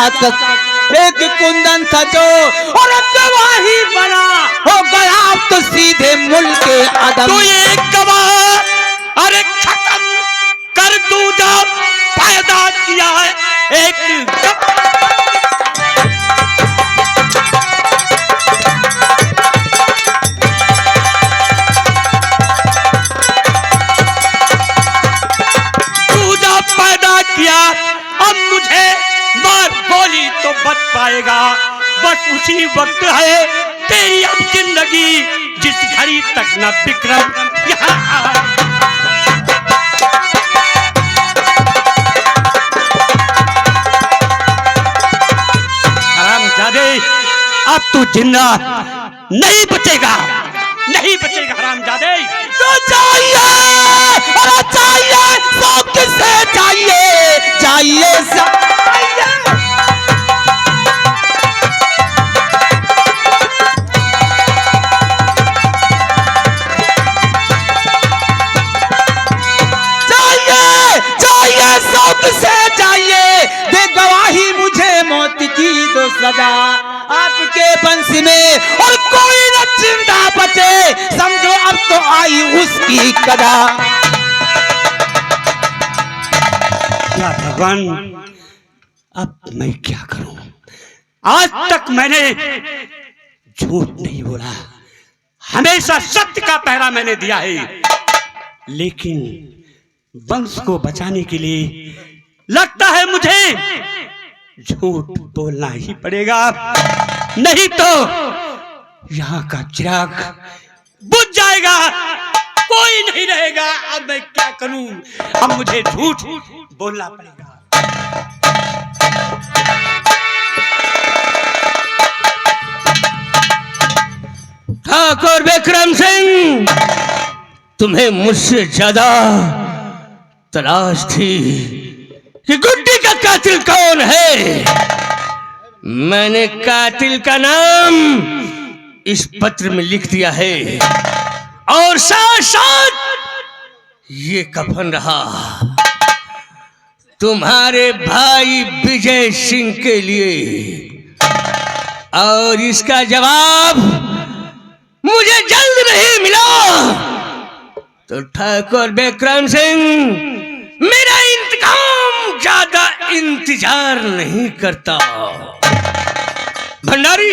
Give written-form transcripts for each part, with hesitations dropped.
रात एक कुंदन था जो और गवाही बना हो गया तो सीधे मुल्क अदम। तो ये गवाह अरे खत्म कर दूजा पैदा किया है एक दूजा पैदा किया। अब मुझे मार गोली तो बच पाएगा, बस उसी वक्त है तेरी अब जिंदगी जिस घड़ी तक न विक्रम यहाँ आए। हरामजादे अब तू जिंदा नहीं बचेगा, नहीं बचेगा हरामजादे। तो चाहिए अरे चाहिए तो किसे चाहिए, चाहिए शौक से चाहिए, दे गवाही मुझे मौत की दो सजा। आपके बंश में और कोई न जिंदा बचे, समझो अब तो आई उसकी कदा। क्या भगवान अब मैं क्या करूं? आज तक मैंने झूठ नहीं बोला, हमेशा सत्य का पहरा मैंने दिया है, लेकिन वंश को बचाने के लिए लगता है मुझे झूठ बोलना ही पड़ेगा, नहीं तो यहाँ का चिराग बुझ जाएगा, कोई नहीं रहेगा। अब मैं क्या करूं? अब मुझे झूठ बोलना पड़ेगा। ठाकुर विक्रम सिंह, तुम्हें मुझसे ज्यादा तलाश थी कि गुड्डी का कातिल कौन है। मैंने कातिल का नाम इस पत्र में लिख दिया है और साथ साथ ये कफन रहा तुम्हारे भाई विजय सिंह के लिए, और इसका जवाब मुझे जल्द नहीं मिला तो ठाकुर विक्रम सिंह मेरा इंतकाम ज्यादा इंतजार नहीं करता। भंडारी,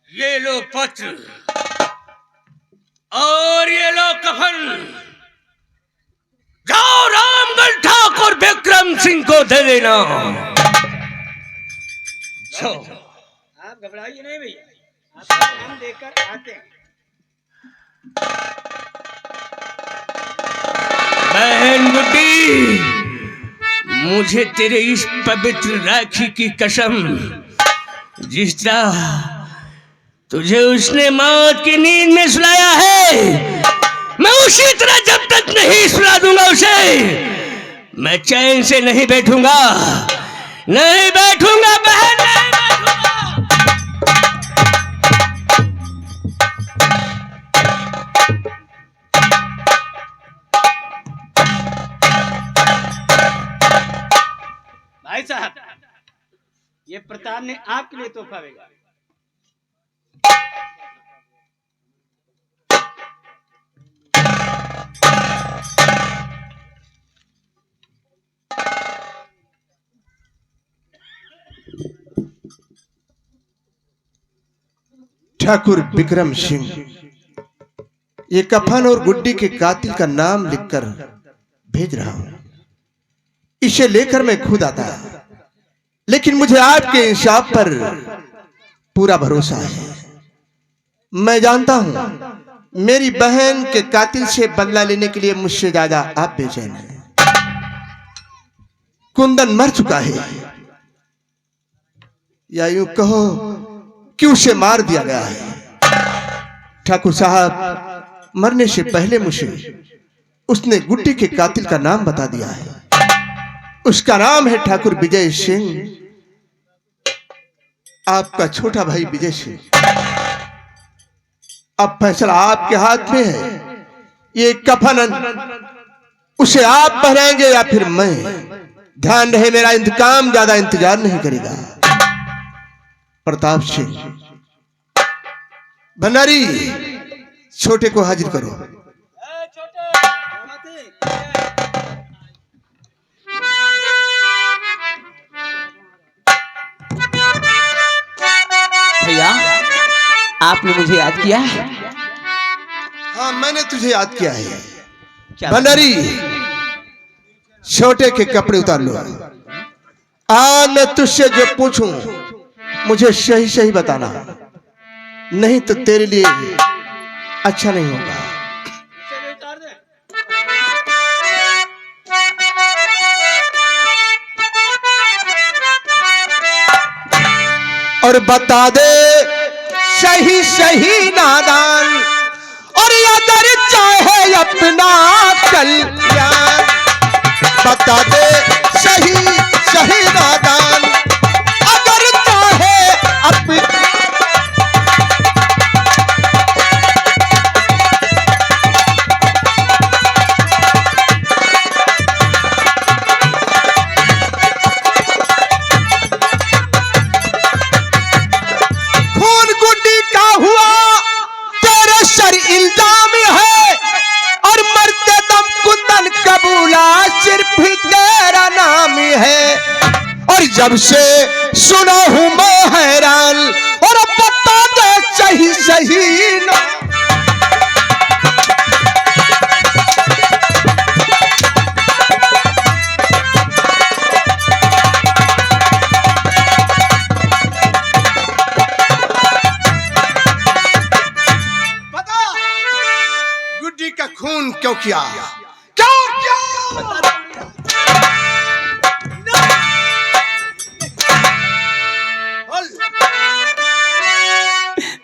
ये लो पत्र और ये लो कफन, जाओ रामगढ़ ठाकुर विक्रम सिंह को दे देना। आप घबराइए नहीं भैया, आपका नाम देकर आते हैं। बहन गुड्डी, मुझे तेरे इस पवित्र राखी की कसम, जिस तरह तुझे उसने मौत की नींद में सुलाया है, मैं उसी तरह जब तक नहीं सुला दूंगा उसे, मैं चैन से नहीं बैठूंगा, नहीं बैठूंगा बहन, नहीं बैठूंगा। भाई साहब, ये प्रताप ने आपके लिए तोहफा भेजा। ठाकुर विक्रम सिंह, ये कफन और गुड्डी के कातिल का नाम लिखकर भेज रहा हूं। इसे लेकर मैं खुद आता, लेकिन मुझे आपके इंसाफ पर पूरा भरोसा है। मैं जानता हूं मेरी बहन के कातिल से बदला लेने के लिए मुझसे ज्यादा आप बेचैन हैं। कुंदन मर चुका है, या यूं कहो कि उसे मार दिया गया है। ठाकुर साहब मरने से पहले मुझे उसने गुड्डी के कातिल का नाम बता दिया है। उसका नाम है ठाकुर विजय सिंह, आपका छोटा भाई विजय सिंह। अब फैसला आपके हाथ में है। ये कफन उसे आप पहनाएंगे या फिर मैं? ध्यान रहे, मेरा इंतकाम ज्यादा इंतजार नहीं करेगा। प्रताप सिंह, भंडारी, छोटे को हाजिर करो। भैया, आपने मुझे याद किया? हाँ, मैंने तुझे याद किया है। क्या? भंडारी, छोटे के कपड़े उतार लो। मैं तुझसे जो पूछूं मुझे सही सही बताना, नहीं तो तेरे लिए अच्छा नहीं होगा। और बता दे सही सही नादान, और अगर चाहे अपना कल्याण। बता दे सही सही नादान, अगर चाहे अपना। खून गुड्डी का हुआ तेरे सर इल्जाम है, और मरते दम कुंदन कबूला सिर्फ तेरा नाम है। और जब से सुना हूं मैं हैरान, और अब बता दे सही सही ना। गुड्डी का खून क्यों किया, क्यों किया?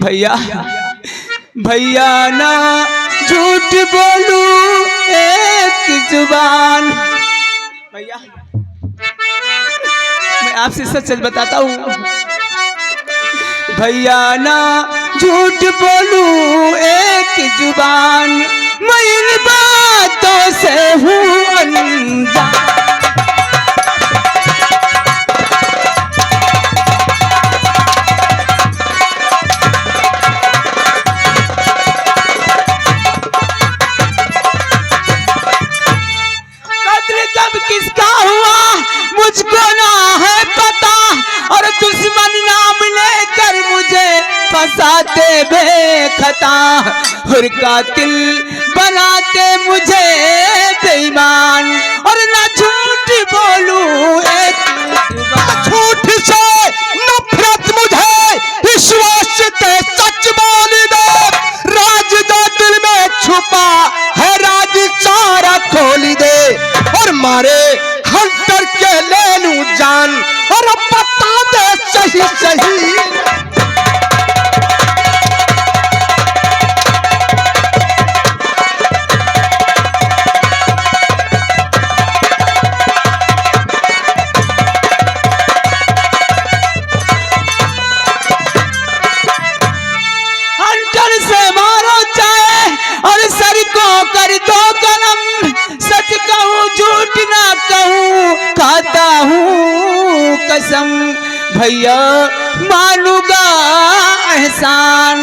भैया, भैया ना झूठ बोलूं एक जुबान। भैया, मैं आपसे सच सच बताता हूँ। भैया ना झूठ बोलूं एक जुबान, मैं इन बातों से हूँ अनजान। कत्ल किसका हुआ मुझको ना है पता, और दुश्मन नाम लेकर मुझे फंसाते बेखता, और कातिल बनाते मुझे बेईमान, और ना झूठ बोलूं एक जुबान। झूठ से नफरत मुझे, विश्वास से सच बोल दे। राज जो दिल में छुपा है, राज सारा खोल दे। और मारे हंटर के ले लूं जान, और अब बता दे सही सही। हंटर से मारो चाहे, और सर को कर दो कलम। सच कहूँ झूठ ना कहूँ, खाता हूँ कसम। भैया मानूंगा एहसान,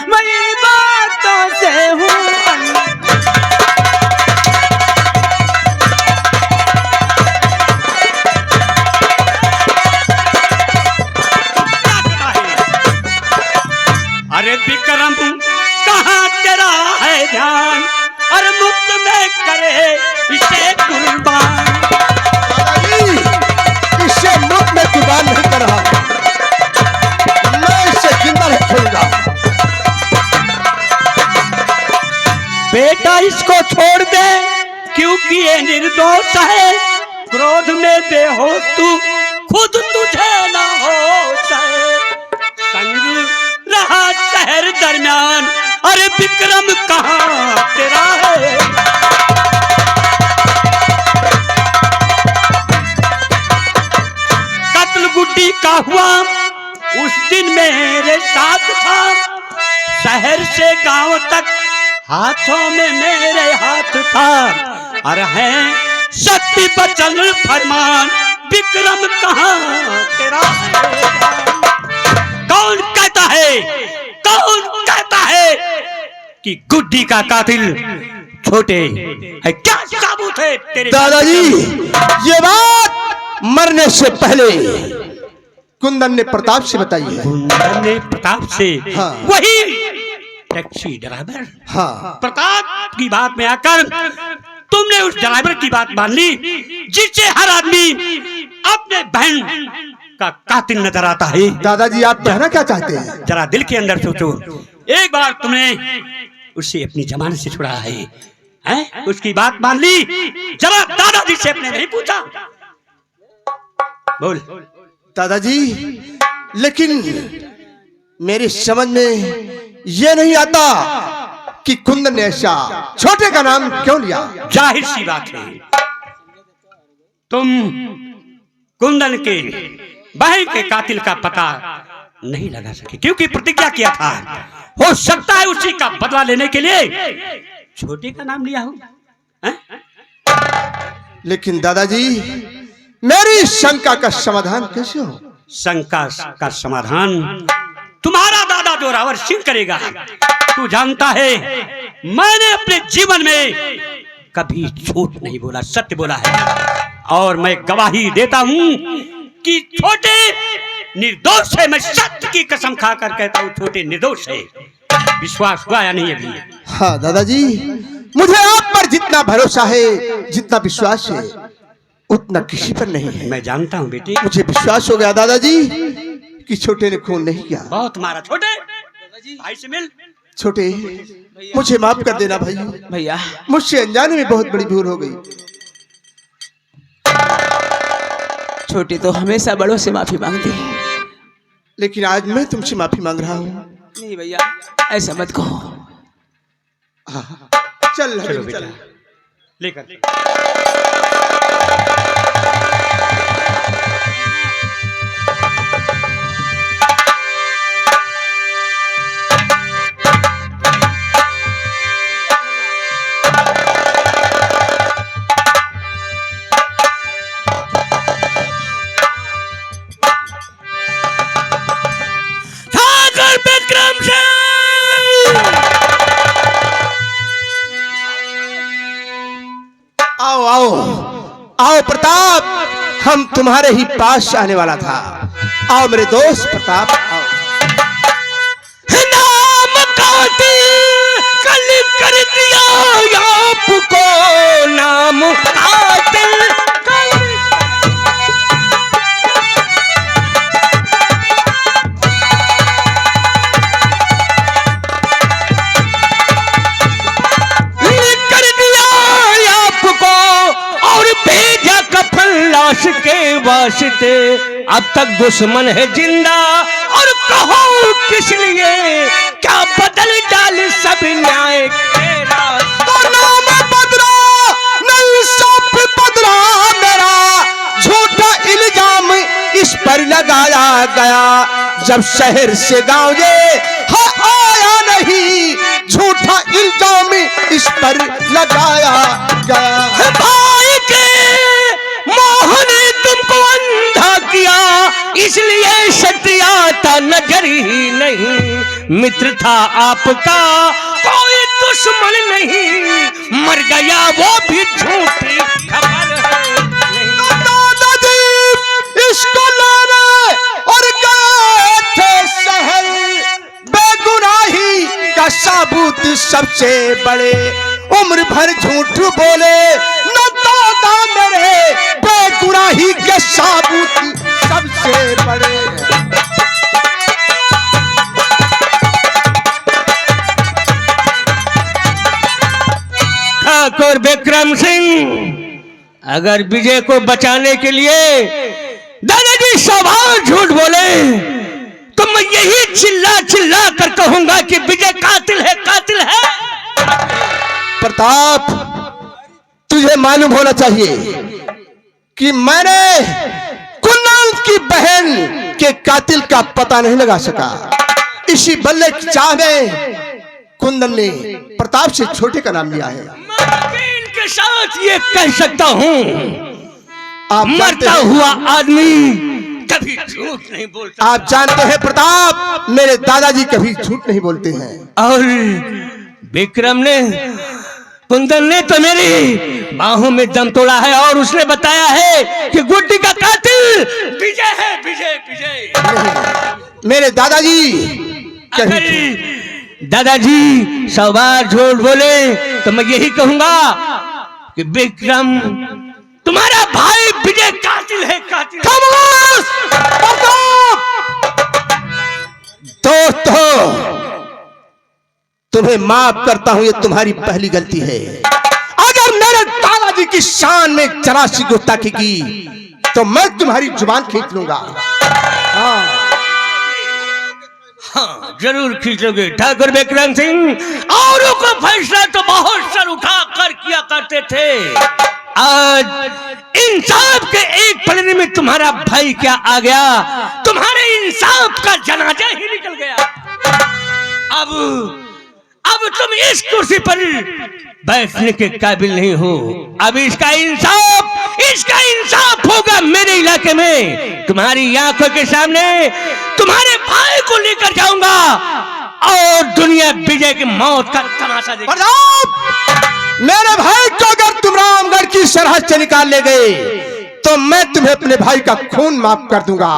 मैं इन बातों से हूँ अरे विक्रम, कहाँ तेरा है ध्यान, अरे मुफ्त में करे इसे कुर्बान। इससे मुफ्त में कुर्बान नहीं कर रहा, मैं इसे जिंदा नहीं छोड़ूंगा। बेटा इसको छोड़ दे, क्योंकि ये निर्दोष है। क्रोध में बेहोश तू, खुद तुझे ना होश है। संग रहा शहर दरमियान, अरे विक्रम कहाँ तेरा है। कत्ल गुड्डी का हुआ उस दिन मेरे साथ था। शहर से गांव तक हाथों में मेरे हाथ था। अरे है शक्ति बचन फरमान, विक्रम कहाँ तेरा कौन कहता है कि गुड्डी का कातिल छोटे है? क्या सबूत है तेरे? दादाजी, ये बात मरने से पहले कुंदन ने प्रताप से बताई है। कुंदन ने प्रताप से? हाँ। वही टैक्सी ड्राइवर? हाँ। प्रताप की बात में आकर तुमने उस ड्राइवर की बात मान ली जिससे हर आदमी अपने बहन का कातिल नजर आता है। दादाजी, आप कहना क्या चाहते हैं? जरा दिल के अंदर सोचो, एक बार तुमने उसे अपनी जमानत से छुड़ाया है? उसकी बात मान ली, जरा दादाजी से अपने नहीं पूछा? बोल। दादाजी, लेकिन मेरी समझ में यह नहीं आता कि कुंदन ने ऐसा छोटे का नाम क्यों लिया। जाहिर सी बात है, तुम कुंदन के बहन के कातिल का पता नहीं लगा सके क्योंकि प्रतिज्ञा किया था। हो सकता है उसी का बदला लेने के लिए छोटे का नाम लिया हो। लेकिन दादाजी, मेरी शंका का समाधान कैसे हो? शंका का समाधान तुम्हारा दादा जोरावर सिंह करेगा। तू जानता है मैंने अपने जीवन में कभी झूठ नहीं बोला, सत्य बोला है। और मैं गवाही देता हूं कि छोटे निर्दोष है। मैं सत्य की कसम खाकर कहता हूं छोटे निर्दोष है। विश्वास हुआ या नहीं अभी? हाँ दादाजी, मुझे आप पर जितना भरोसा है, जितना विश्वास है, उतना किसी पर नहीं है। मैं जानता हूं बेटे, मुझे विश्वास हो गया दादाजी कि छोटे ने खून नहीं किया। बहुत मारा छोटे। भाई से मिल। छोटे, मुझे माफ कर देना भाई। भैया, मुझसे अनजाने में बहुत बड़ी भूल हो गई। छोटी तो हमेशा बड़ों से माफी मांगती है, लेकिन आज मैं तुमसे माफी मांग रहा हूँ। नहीं भैया, ऐसा मत कहो। चल चलो चल। बेटा, लेकर आओ आओ आओ प्रताप, हम तुम्हारे ही पास आने वाला था। आओ मेरे दोस्त प्रताप, आओ। नाम कातिल कल कर दिया आपको, नाम कातिल कल। कर दिया आपको और भेजा कफन लाश के वास्ते। अब तक दुश्मन है जिंदा और कहो किस लिए, क्या बदल डाल सब न्याय के रास्ते। तो नाम बदला नहीं, सब बदला मेरा। झूठा इल्जाम इस पर लगाया गया, जब शहर से गांव ये आया नहीं। झूठा इल्जाम इस पर लगाया गया। भाई के मोह ने तुमको अंधा किया, इसलिए सत्य आता नजर ही नहीं। मित्र था आपका कोई दुश्मन नहीं, मर गया वो भी झूठी खबर है नहीं। दादाजी इसको लाने और गए थे शहर, बेगुनाही का सबूत सबसे बड़े। उम्र भर झूठ बोले न दादा मेरे, बेगुनाही के सबूत सबसे बड़े। ठाकुर विक्रम सिंह अगर विजय को बचाने के लिए दादाजी सवाल झूठ बोले तो मैं यही चिल्ला चिल्ला कर कहूंगा कि विजय कातिल है, कातिल है। प्रताप, तुझे मालूम होना चाहिए कि मैंने कुंदन की बहन के कातिल का पता नहीं लगा सका। इसी बल्ले की चाह में कुंदन ने प्रताप से छोटे का नाम लिया है। मैं यकीन के साथ ये कह सकता हूं आप जानते मरता हैं- हुआ आदमी कभी झूठ नहीं बोलता। आप जानते हैं प्रताप, मेरे दादाजी कभी झूठ नहीं बोलते हैं। और विक्रम ने, कुंदन ने तो मेरी बाहों में दम तोड़ा है और उसने बताया है कि गुड्डी का कातिल विजय है। विजय विजय मेरे दादाजी कभी अगर दादाजी 100 बार झूठ बोले तो मैं यही कहूंगा कि विक्रम तुम्हारा भाई विजय कातिल है। कातिल है। खामोश! प्रताप! दोस्तों, तुम्हें माफ करता हूं, ये तुम्हारी पहली गलती है। अगर मेरे दादाजी की शान में जरा सी गुस्ताखी की तो मैं तुम्हारी जुबान खींच लूंगा। हाँ, जरूर खींचोगे ठाकुर विक्रम सिंह। औरों को फैसला तो बहुत सर उठा कर किया करते थे, आज इंसाफ के एक पलड़े में तुम्हारा भाई क्या आ गया, तुम्हारे इंसाफ का जनाजा ही निकल गया। अब तुम इस कुर्सी पर बैठने के काबिल नहीं हो। अब इसका इंसाफ होगा मेरे इलाके में। तुम्हारी आंखों के सामने तुम्हारे भाई को लेकर जाऊंगा और दुनिया विजय की मौत का तमाशा देखेगी। प्रताप! मेरे भाई को अगर तुम रामगढ़ की सरहद से निकाल ले गए तो मैं तुम्हें अपने भाई का खून माफ कर दूंगा।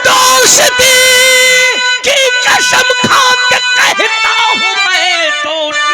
दोस्ती की कसम खा के कहता हूं मैं, दोस्ती